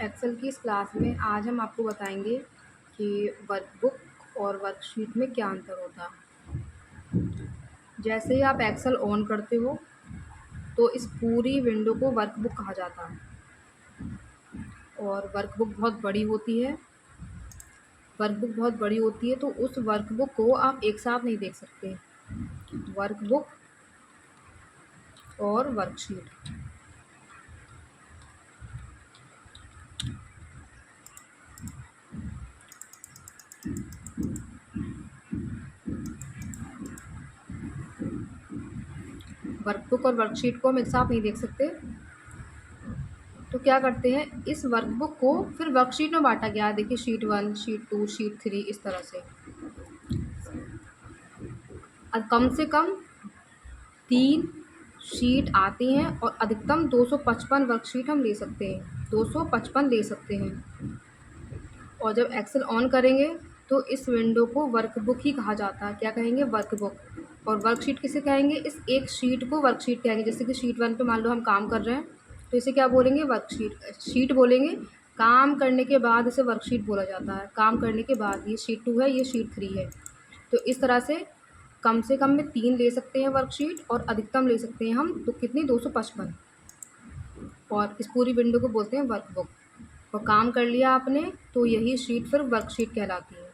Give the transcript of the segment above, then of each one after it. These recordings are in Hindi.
एक्सेल की इस क्लास में आज हम आपको बताएंगे कि वर्कबुक और वर्कशीट में क्या अंतर होता है। जैसे ही आप एक्सेल ऑन करते हो तो इस पूरी विंडो को वर्कबुक कहा जाता है और वर्कबुक बहुत बड़ी होती है। तो उस वर्कबुक को आप एक साथ नहीं देख सकते। वर्कबुक और वर्कशीट। वर्कबुक और वर्कशीट को हम एक साथ नहीं देख सकते, तो क्या करते हैं, इस वर्कबुक को फिर वर्कशीट में बांटा गया है। देखिए, शीट 1, शीट 2, शीट 3, इस तरह से। अब कम से कम 3 शीट आती हैं और अधिकतम 255 वर्कशीट हम ले सकते हैं, 255 ले सकते हैं। और जब एक्सेल ऑन करेंगे तो इस विंडो को वर्कबुक ही कहा जाता है। क्या कहेंगे? वर्कबुक। और वर्कशीट किसे कहेंगे? इस एक शीट को वर्कशीट कहेंगे। जैसे कि शीट 1 पे मान लो हम काम कर रहे हैं तो इसे क्या बोलेंगे? शीट बोलेंगे। काम करने के बाद इसे वर्कशीट बोला जाता है। काम करने के बाद ये शीट 2 है, ये शीट 3 है। तो इस तरह से कम में 3 ले सकते हैं वर्कशीट और अधिकतम ले सकते हैं हम तो कितनी? 255। और इस पूरी विंडो को बोलते हैं वर्कबुक। और काम कर लिया आपने तो यही शीट फिर वर्कशीट कहलाती है।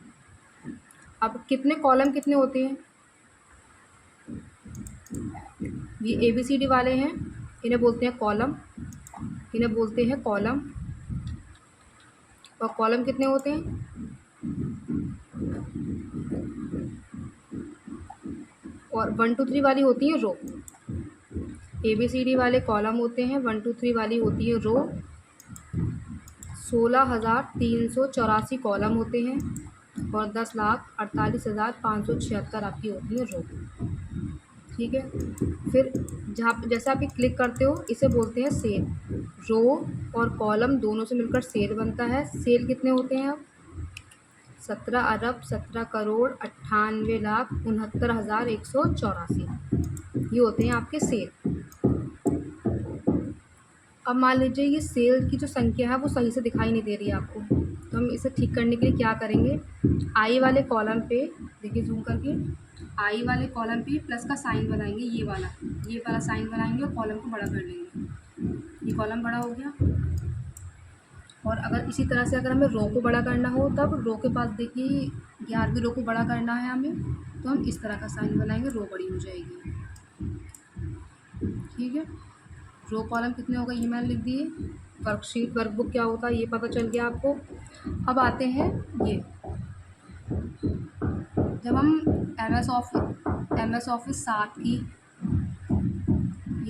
अब कितने कॉलम कितने होते हैं? ये ABCD वाले हैं, इन्हें बोलते हैं कॉलम। और कॉलम कितने होते हैं? और 1 2 3 वाली होती है रो। ABCD वाले कॉलम होते हैं, 1 2 3 वाली होती है रो। 16,384 कॉलम होते हैं और 10,48,576 आपकी होती है रो। ठीक है। फिर जैसे आप ये क्लिक करते हो इसे बोलते हैं सेल। रो और कॉलम दोनों से मिलकर सेल बनता है। सेल कितने होते हैं? अब 17 अरब 17 करोड़ 98,69,184 ये होते हैं आपके सेल। अब मान लीजिए ये सेल की जो संख्या है वो सही से दिखाई नहीं दे रही है आपको, तो हम इसे ठीक करने के लिए क्या करेंगे? आई वाले कॉलम पे, देखिए जूम करके, आई वाले कॉलम पे प्लस का साइन बनाएंगे। ये वाला साइन बनाएंगे और कॉलम को बड़ा कर लेंगे। ये कॉलम बड़ा हो गया। और अगर इसी तरह से अगर हमें रो को बड़ा करना हो, तब रो के पास देखिए 11वीं रो को बड़ा करना है हमें, तो हम इस तरह का साइन बनाएंगे, रो बड़ी हो जाएगी। ठीक है। रो कॉलम कितने हो गए ये मैंने लिख दिए। वर्कशीट वर्कबुक क्या होता है ये पता चल गया आपको। अब आते हैं ये, जब हम MS ऑफिस 7 की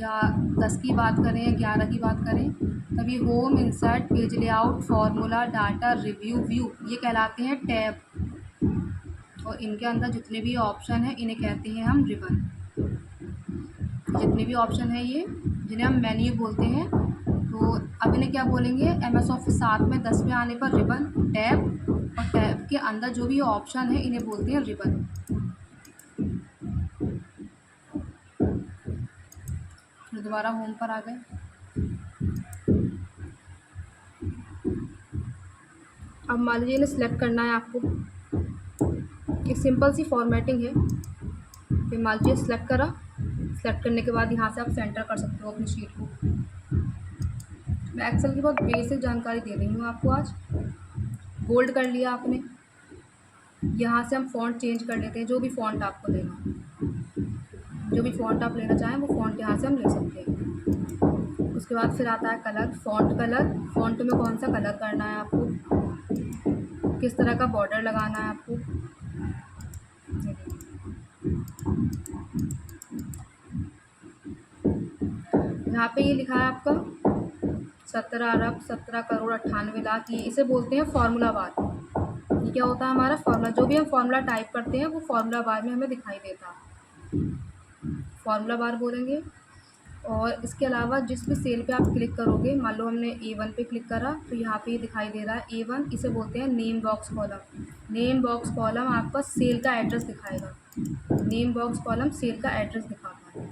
या 10 की बात करें या 11 की बात करें, तब ये home, insert, page layout, formula, data, review, view ये कहलाते हैं टैब। और इनके अंदर जितने भी ऑप्शन हैं इन्हें कहते हैं हम रिबन। जितने भी ऑप्शन है ये, जिन्हें हम मेन्यू बोलते हैं, तो अब इन्हें क्या बोलेंगे? MS ऑफिस 7 में 10 में आने पर रिबन, टैब, और टैब के अंदर जो भी ऑप्शन है इन्हें बोलते हैं रिबन। फिर दोबारा होम पर आ गए। अब मान लीजिए इन्हें सिलेक्ट करना है आपको। एक सिंपल सी फॉर्मेटिंग है। फिर मान लीजिए सिलेक्ट करा। सिलेक्ट करने के बाद यहाँ से आप सेंटर कर सकते हो अपनी शीट को। मैं एक्सेल की बहुत बेसिक जानकारी दे रही हूँ आपको आज। बोल्ड कर लिया आपने। यहाँ से हम फ़ॉन्ट चेंज कर लेते हैं, जो भी फ़ॉन्ट आपको लेना, जो भी फ़ॉन्ट आप लेना चाहें वो फ़ॉन्ट यहाँ से हम ले सकते हैं। उसके बाद फिर आता है कलर, फ़ॉन्ट कलर। फ़ॉन्ट में कौन सा कलर करना है आपको, किस तरह का बॉर्डर लगाना है आपको। यहाँ पे ये लिखा है आपका 17 अरब 17 करोड़ 98 लाख, ये इसे बोलते हैं फार्मूला बार। ये क्या होता है? हमारा फार्मूला, जो भी हम फार्मूला टाइप करते हैं वो फार्मूला बार में हमें दिखाई देता है, फार्मूला बार बोलेंगे। और इसके अलावा जिस भी सेल पे आप क्लिक करोगे, मान लो हमने A1 पे क्लिक करा तो यहाँ पे ये दिखाई दे रहा है A1, इसे बोलते हैं name box column. Name box column आपका सेल का एड्रेस दिखाएगा। नेम बॉक्स कॉलम सेल का एड्रेस दिखाता है।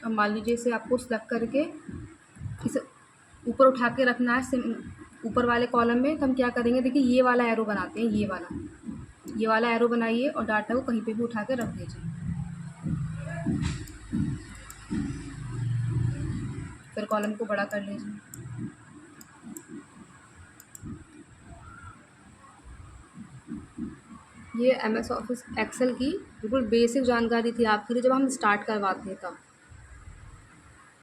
अब मान लीजिए इसे आपको सेलेक्ट करके इसे ऊपर उठा के रखना है ऊपर वाले कॉलम में। तो हम क्या करेंगे, देखिए ये वाला एरो बनाते हैं, ये वाला एरो बनाइए और डाटा को कहीं पे भी उठा के रख दीजिए। फिर कॉलम को बड़ा कर लीजिए। ये MS ऑफिस एक्सेल की बिल्कुल बेसिक जानकारी थी आपके लिए, जब हम स्टार्ट करवाते हैं तब।